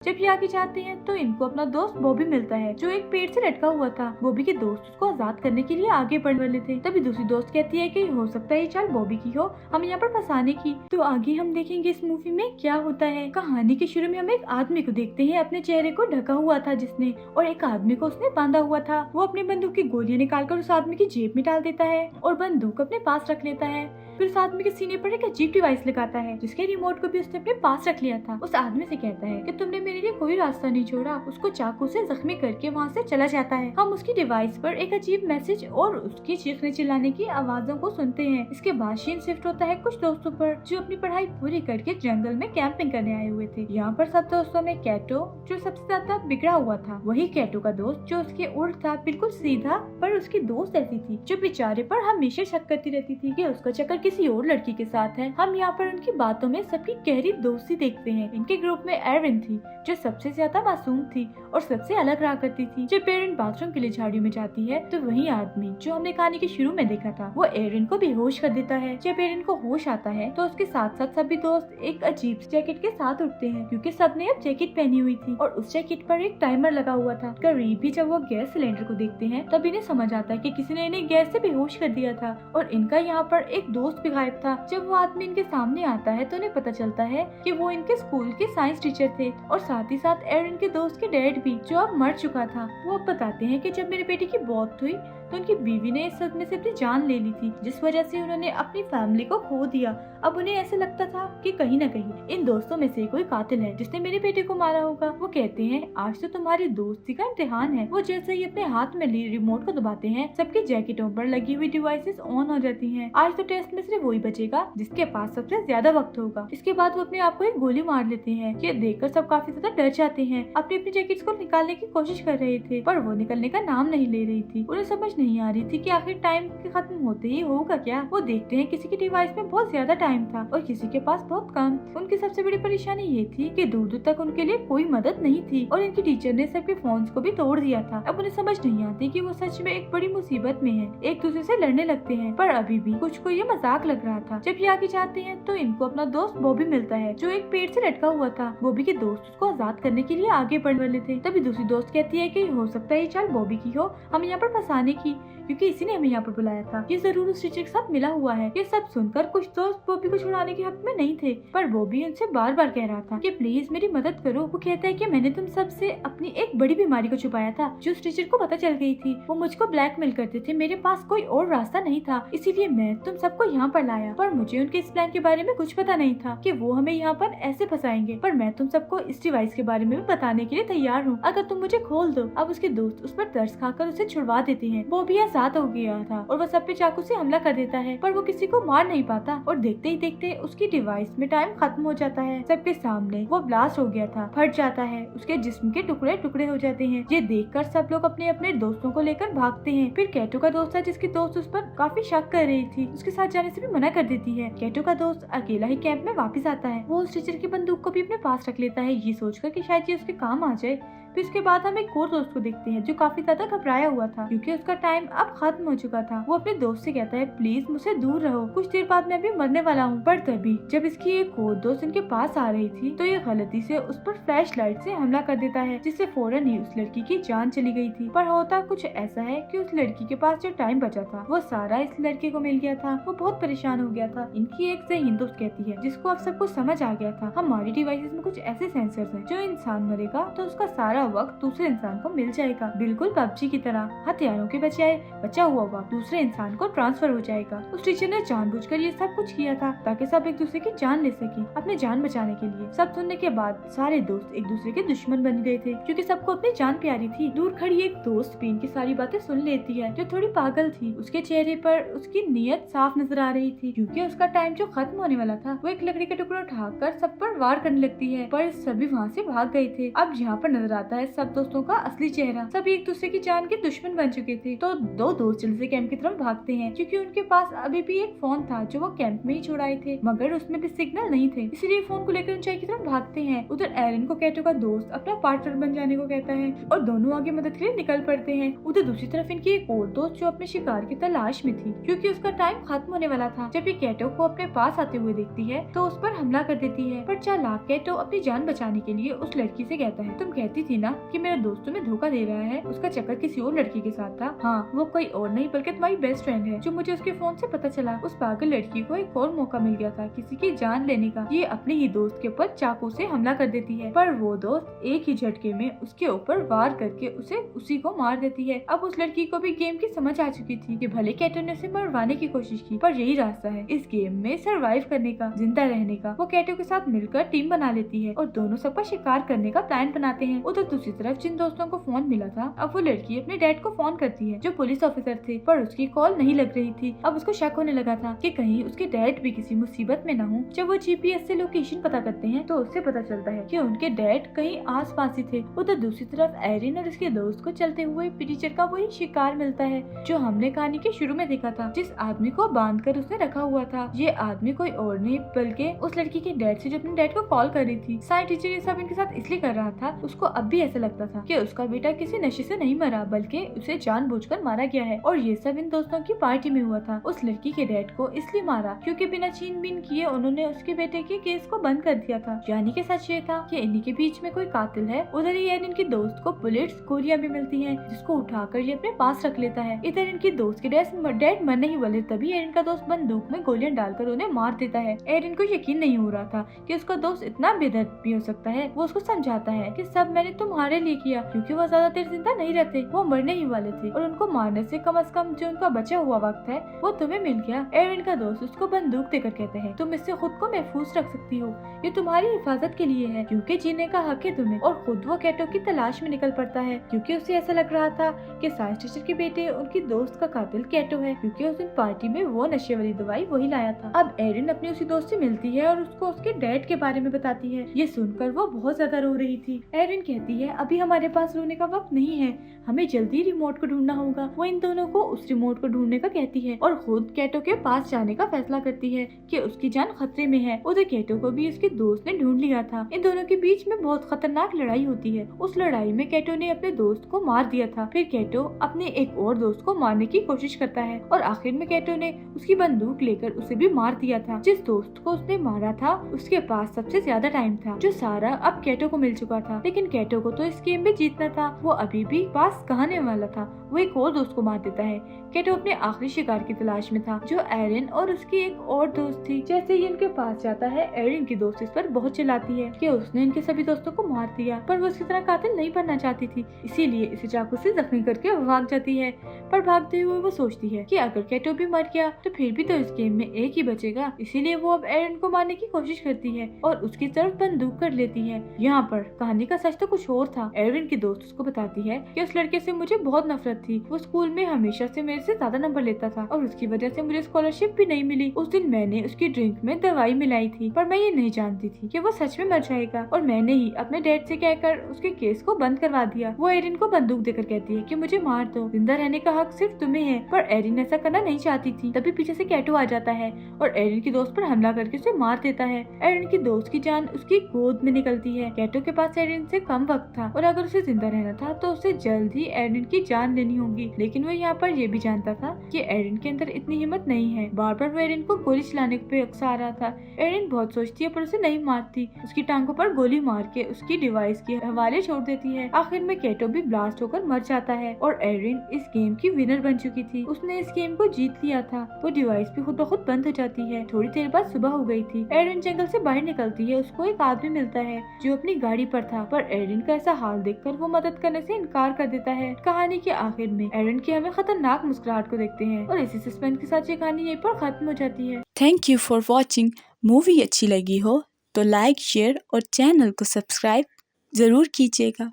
जब ये आगे जाते हैं तो इनको अपना दोस्त बॉबी मिलता है जो एक पेड़ से लटका हुआ था। बॉबी के दोस्त उसको आजाद करने के लिए आगे बढ़ने वाले थे, तभी दूसरी दोस्त कहती है कि हो सकता है ये चाल बॉबी की हो, हम यहाँ पर फंसाने की। तो आगे हम देखेंगे इस मूवी में क्या होता है। कहानी के शुरू में हम एक आदमी को देखते हैं अपने चेहरे को ढका हुआ था जिसने, और एक आदमी को उसने बांधा हुआ था। वो अपनी बंदूक की गोलियां निकालकर उस आदमी की जेब में डाल देता है और बंदूक अपने पास रख लेता है। फिर उस आदमी के सीने पर एक अजीब डिवाइस लगाता है जिसके रिमोट को भी उसने अपने पास रख लिया था। उस आदमी से कहता है कि तुमने मेरे लिए कोई रास्ता नहीं छोड़ा। उसको चाकू से जख्मी करके वहाँ से चला जाता है। हम उसकी डिवाइस पर एक अजीब मैसेज और उसकी चीखने चिल्लाने की आवाजों को सुनते हैं। इसके बाद सीन शिफ्ट होता है कुछ दोस्तों पर जो अपनी पढ़ाई पूरी करके जंगल में कैंपिंग करने आए हुए थे। यहाँ पर सब दोस्तों में कैटो जो सबसे ज्यादा बिगड़ा हुआ था, वही कैटो का दोस्त जो उसके उल्ट था, बिल्कुल सीधा, पर उसकी दोस्त ऐसी थी जो बेचारे पर हमेशा शक करती रहती थी कि उसका चक्कर किसी और लड़की के साथ है। हम यहाँ पर उनकी बातों में सबकी गहरी दोस्ती देखते हैं। इनके ग्रुप में एरिन थी जो सबसे ज्यादा मासूम थी और सबसे अलग रहा करती थी। जब एरिन बाथरूम के लिए झाड़ियों में जाती है तो वही आदमी जो हमने कहानी के शुरू में देखा था वो एरिन को बेहोश कर देता है। जब एरिन को होश आता है तो उसके साथ साथ सभी दोस्त एक अजीब जैकेट के साथ उठते हैं क्योंकि सबने अब जैकेट पहनी हुई थी और उस जैकेट पर एक टाइमर लगा हुआ था। करीब भी जब वो गैस सिलेंडर को देखते हैं तब इन्हें समझ आता है कि किसी ने इन्हें गैस से बेहोश कर दिया था और इनका यहाँ पर एक दोस्त भी गायब था। जब वो आदमी इनके सामने आता है तो उन्हें पता चलता है कि वो इनके स्कूल के साइंस टीचर थे और साथ ही साथ एरिन के दोस्त के डैड भी जो अब मर चुका था। वो अब बताते हैं कि जब मेरे बेटे की मौत हुई तो उनकी बीवी ने इस सदमे से अपनी जान ले ली थी जिस वजह से उन्होंने अपनी फैमिली को खो दिया। अब उन्हें ऐसे लगता था कि कहीं न कहीं इन दोस्तों में से कोई कातिल है जिसने मेरे बेटे को मारा होगा। वो कहते हैं आज तो तुम्हारी दोस्ती का इम्तिहान है। वो जैसे ही अपने हाथ में रिमोट को दबाते हैं सबकी जैकेटों पर लगी हुई डिवाइसेस ऑन हो जाती हैं। आज तो टेस्ट में सिर्फ वही बचेगा जिसके पास सबसे ज्यादा वक्त होगा। इसके बाद वो अपने आप को एक गोली मार लेते हैं। ये देखकर सब काफी ज्यादा डर जाते हैं। अपनी जैकेट्स को निकालने की कोशिश कर रहे थे पर वो निकलने का नाम नहीं ले रही थी। उन्हें समझ नहीं आ रही थी कि आखिर टाइम के खत्म होते ही होगा क्या। वो देखते हैं किसी की डिवाइस में बहुत ज्यादा टाइम था और किसी के पास बहुत कम। उनकी सबसे बड़ी परेशानी ये थी कि दूर दूर तक उनके लिए कोई मदद नहीं थी और इनकी टीचर ने सबके फोन्स को भी तोड़ दिया था। अब उन्हें समझ नहीं आती कि वो सच में एक बड़ी मुसीबत में है। एक दूसरे से लड़ने लगते हैं पर अभी भी कुछ को ये मजाक लग रहा था। जब ये आगे जाते हैं तो इनको अपना दोस्त बॉबी मिलता है जो एक पेड़ से लटका हुआ था। बॉबी के दोस्त उसको आजाद करने के लिए आगे बढ़ने वाले थे, तभी दूसरी दोस्त कहती है कि हो सकता है ये चाल बॉबी की हो, हम यहाँ पर फंसाने की, क्योंकि इसी ने हमें यहाँ पर बुलाया था। ये जरूर उस टीचर के साथ मिला हुआ है। ये सब सुनकर कुछ दोस्त बॉबी को छुड़ाने के हक में नहीं थे पर बॉबी उनसे बार बार कह रहा था कि प्लीज मेरी मदद करो। वो कहता है कि मैंने तुम सबसे अपनी एक बड़ी बीमारी को छुपाया था जो उस टीचर को पता चल गई थी। वो मुझको ब्लैकमेल करते थे, मेरे पास कोई और रास्ता नहीं था, इसीलिए मैं तुम सबको यहाँ पर लाया। पर मुझे उनके इस प्लान के बारे में कुछ पता नहीं था कि वो हमें यहाँ पर ऐसे फंसाएंगे। पर मैं तुम सबको इस डिवाइस के बारे में भी बताने के लिए तैयार हूँ अगर तुम मुझे खोल दो। अब उसके दोस्त उस पर तरस खाकर उसे छुड़वा देते हैं। वो भी आजाद हो गया था और वह सब पे चाकू से हमला कर देता है पर वो किसी को मार नहीं पाता और देखते ही देखते उसकी डिवाइस में टाइम खत्म हो जाता है। सबके सामने वो ब्लास्ट हो गया था, फट जाता है, उसके जिस्म के टुकड़े टुकड़े हो जाते हैं। ये देखकर सब लोग अपने अपने दोस्तों को लेकर भागते हैं। फिर कैटो का दोस्त था जिसकी दोस्त उस पर काफी शक कर रही थी, उसके साथ जाने से भी मना कर देती है। कैटो का दोस्त अकेला ही कैंप में वापस आता है। वो उस टीचर की बंदूक को भी अपने पास रख लेता है ये सोचकर कि शायद ये उसके काम आ जाए। फिर इसके बाद हम एक और दोस्त को देखते हैं जो काफी ज्यादा घबराया हुआ था क्योंकि उसका टाइम अब खत्म हो चुका था। वो अपने दोस्त से कहता है प्लीज मुझसे दूर रहो, कुछ देर बाद मैं भी मरने वाला हूँ। पर तभी जब इसकी एक और दोस्त इनके पास आ रही थी तो ये गलती से उस पर फ्लैश लाइट से हमला कर देता है जिससे फौरन ही उस लड़की की जान चली गई थी। पर होता कुछ ऐसा है कि उस लड़की के पास जो टाइम बचा था वो सारा इस लड़के को मिल गया था। वो बहुत परेशान हो गया था। इनकी एक ज़हीन दोस्त कहती है जिसको अब सब कुछ समझ आ गया था, हमारी डिवाइसेस में कुछ ऐसे सेंसर्स हैं जो इंसान मरेगा तो उसका सारा वक्त दूसरे इंसान को मिल जाएगा, बिल्कुल पबजी की तरह। हथियारों के बजाय बचा हुआ वक्त दूसरे इंसान को ट्रांसफर हो जाएगा। उस टीचर ने जानबूझकर ये सब कुछ किया था ताकि सब एक दूसरे की जान ले सके अपने जान बचाने के लिए। सब सुनने के बाद सारे दोस्त एक दूसरे के दुश्मन बन गए थे क्योंकि सबको अपनी जान प्यारी थी। दूर खड़ी एक दोस्त भी इनकी सारी बातें सुन लेती है जो थोड़ी पागल थी। उसके चेहरे पर उसकी नीयत साफ नजर आ रही थी क्योंकि उसका टाइम जो खत्म होने वाला था। वो एक लकड़ी का टुकड़ा उठाकर सब पर वार करने लगती है पर सभी वहाँ से भाग गए थे। अब यहाँ पर नजर आता बताता है सब दोस्तों का असली चेहरा। सब एक दूसरे की जान के दुश्मन बन चुके थे। तो दो दोस्त जल्दी से कैंप की तरफ भागते हैं क्योंकि उनके पास अभी भी एक फोन था जो वो कैंप में ही छुड़ाए थे, मगर उसमें भी सिग्नल नहीं थे, इसलिए फोन को लेकर ऊंचाई की तरफ भागते हैं। उधर एरन को कैटो का दोस्त अपना पार्टनर बन जाने को कहता है और दोनों आगे मदद के लिए निकल पड़ते हैं। उधर दूसरी तरफ इनकी एक और दोस्त जो अपने शिकार की तलाश में थी क्योंकि उसका टाइम खत्म होने वाला था। जब ये कैटो को अपने पास आते हुए देखती है तो उस पर हमला कर देती है, पर चालाक कैटो अपनी जान बचाने के लिए उस लड़की से कहता है, तुम कहती थी ना कि मेरा दोस्त तुम्हें धोखा दे रहा है, उसका चक्कर किसी और लड़की के साथ था। हाँ, वो कोई और नहीं बल्कि तुम्हारी बेस्ट फ्रेंड है जो मुझे उसके फोन से पता चला। उस पागल लड़की को एक और मौका मिल गया था किसी की जान लेने का। ये अपने ही दोस्त के ऊपर चाकू से हमला कर देती है, पर वो दोस्त एक ही झटके में उसके ऊपर वार करके उसे उसी को मार देती है। अब उस लड़की को भी गेम की समझ आ चुकी थी कि भले कैटो ने उसे मरवाने की कोशिश की, पर यही रास्ता है इस गेम में सरवाइव करने का, जिंदा रहने का। वो कैटो के साथ मिलकर टीम बना लेती है और दोनों सबका शिकार करने का प्लान बनाते हैं। उधर दूसरी तरफ जिन दोस्तों को फोन मिला था, अब वो लड़की अपने डैड को फोन करती है जो पुलिस ऑफिसर थे, पर उसकी कॉल नहीं लग रही थी। अब उसको शक होने लगा था कि कहीं उसके डैड भी किसी मुसीबत में न हो। जब वो जीपीएस से लोकेशन पता करते हैं तो उससे पता चलता है कि उनके डैड कहीं आस-पास ही थे। उधर दूसरी तरफ एरिन और उसके दोस्त को चलते हुए प्रीचर का वही शिकार मिलता है जो हमने कहानी के शुरू में देखा था, जिस आदमी को बांध कर उसने रखा हुआ था। ये आदमी कोई और नहीं बल्कि उस लड़की के डैड से जो अपने डैड को कॉल कर रही थी। साइंस टीचर ये सब इनके साथ इसलिए कर रहा था, उसको अब भी ऐसा लगता था कि उसका बेटा किसी नशे से नहीं मरा बल्कि उसे जानबूझकर मारा गया है, और ये सब इन दोस्तों की पार्टी में हुआ था। उस लड़की के डैड को इसलिए मारा क्योंकि बिना छीनबीन किए उन्होंने उसके बेटे के केस को बंद कर दिया था। यानी कि सच ये था कि इन्हीं के बीच में कोई कातिल है। उधर ही इनके दोस्त को बुलेट्स गोलियां भी मिलती हैं, जिसको उठाकर ये अपने पास रख लेता है। इधर इनके दोस्त के डैड मरने ही वाले, तभी एरिन का दोस्त बंदूक में गोलियां डालकर उन्हें मार देता है। एरिन को यकीन नहीं हो रहा था कि उसका दोस्त इतना बेदर्द भी हो सकता है। वो उसको समझाता है कि सब मैंने तुम्हारे लिए किया, क्योंकि वो ज्यादा देर जिंदा नहीं रहते, वो मरने ही वाले थे और उनको मारने से कम जो उनका बचा हुआ वक्त है वो तुम्हें मिल गया। एरिन का दोस्त उसको बंदूक देकर कहते हैं, तुम इससे खुद को महफूज रख सकती हो, ये तुम्हारी हिफाजत के लिए है क्योंकि जीने का हक है तुम्हें। और खुद वो कैटो की तलाश में निकल पड़ता है क्योंकि उसे ऐसा लग रहा था कि साइंस टीचर के बेटे उनकी दोस्त का कातिल कैटो है, क्योंकि उस दिन पार्टी में वो नशे वाली दवाई वही लाया था। अब एरिन अपनी उसी दोस्त से मिलती है और उसको उसके डैड के बारे में बताती है। ये सुनकर वो बहुत ज्यादा रो रही थी। एरिन कहती है, अभी हमारे पास रोने का वक्त नहीं है, हमें जल्दी रिमोट को ढूंढना होगा। वो इन दोनों को उस रिमोट को ढूंढने का कहती है और खुद कैटो के पास जाने का फैसला करती है कि उसकी जान खतरे में है। उधर कैटो को भी उसके दोस्त ने ढूंढ लिया था। इन दोनों के बीच में बहुत खतरनाक लड़ाई होती है। उस लड़ाई में कैटो ने अपने दोस्त को मार दिया था। फिर कैटो अपने एक और दोस्त को मारने की कोशिश करता है और आखिर में कैटो ने उसकी बंदूक लेकर उसे भी मार दिया था। जिस दोस्त को उसने मारा था उसके पास सबसे ज्यादा टाइम था, जो सारा अब कैटो को मिल चुका था। लेकिन कैटो को तो इस गेम में जीतना था, वो अभी भी पास कहने वाला था। वो एक और दोस्त को मार देता है। कैटो अपने आखिरी शिकार की तलाश में था, जो एरिन और उसकी एक और दोस्त थी। जैसे ही इनके पास जाता है, एरिन की दोस्त इस पर बहुत चिल्लाती है कि उसने इनके सभी दोस्तों को मार दिया, पर वो उसकी तरह कातिल नहीं बनना चाहती थी, इसीलिए इसे चाकू से जख्मी करके भाग जाती है। पर भागते हुए वो सोचती है कि अगर कैटो भी मर गया तो फिर भी तो इस गेम में एक ही बचेगा, इसीलिए वो अब एरिन को मारने की कोशिश करती है और उसकी तरफ बंदूक कर लेती है। यहाँ पर कहानी का सच तो कुछ और था। एरिन की दोस्त उसको बताती है कि उस लड़के से मुझे बहुत नफरत थी, वो स्कूल में हमेशा से मेरे से ज्यादा नंबर लेता था और उसकी वजह से मुझे स्कॉलरशिप भी नहीं मिली। उस दिन मैंने उसकी ड्रिंक में दवाई मिलाई थी, पर मैं ये नहीं जानती थी कि वो सच में मर जाएगा, और मैंने ही अपने डैड से कहकर उसके केस को बंद करवा दिया। वो एरिन को बंदूक देकर कहती है कि मुझे मार दो, जिंदा रहने का हक सिर्फ तुम्हें है। पर एरिन ऐसा करना नहीं चाहती थी। तभी पीछे से कैटो आ जाता है और एरिन की दोस्त पर हमला करके उसे मार देता है। एरिन की दोस्त की जान उसकी गोद में निकलती है। कैटो के पास एरिन से कम वक्त था और अगर उसे जिंदा रहना था तो उसे जल्द ही एरिन की जान लेनी होगी, लेकिन वो यहाँ पर ये भी जानता था कि एरिन के अंदर इतनी हिम्मत नहीं है। बार बार वो एरिन को गोली चलाने पे अक्सर आ रहा था। एरिन बहुत सोचती है पर उसे नहीं मारती, उसकी टांगों पर गोली मार के उसकी डिवाइस के हवाले छोड़ देती है। आखिर में कैटो भी ब्लास्ट होकर मर जाता है और एरिन इस गेम की विनर बन चुकी थी। उसने इस गेम को जीत लिया था। वो डिवाइस भी खुद ब खुद बंद हो जाती है। थोड़ी देर बाद सुबह हो गई थी। एरिन जंगल से बाहर निकलती है। उसको एक आदमी मिलता है जो अपनी गाड़ी पर था, पर एरिन का ऐसा हाल देखकर वो मदद करने से इनकार कर देता है। कहानी के आखिर में एरिन की हमें खतरनाक मुस्कुराहट को देखते हैं और इसी सस्पेंस के साथ ये कहानी यहीं पर खत्म हो जाती है। Thank you for watching. Movie अच्छी लगी हो तो लाइक, शेयर और चैनल को सब्सक्राइब जरूर कीजिएगा।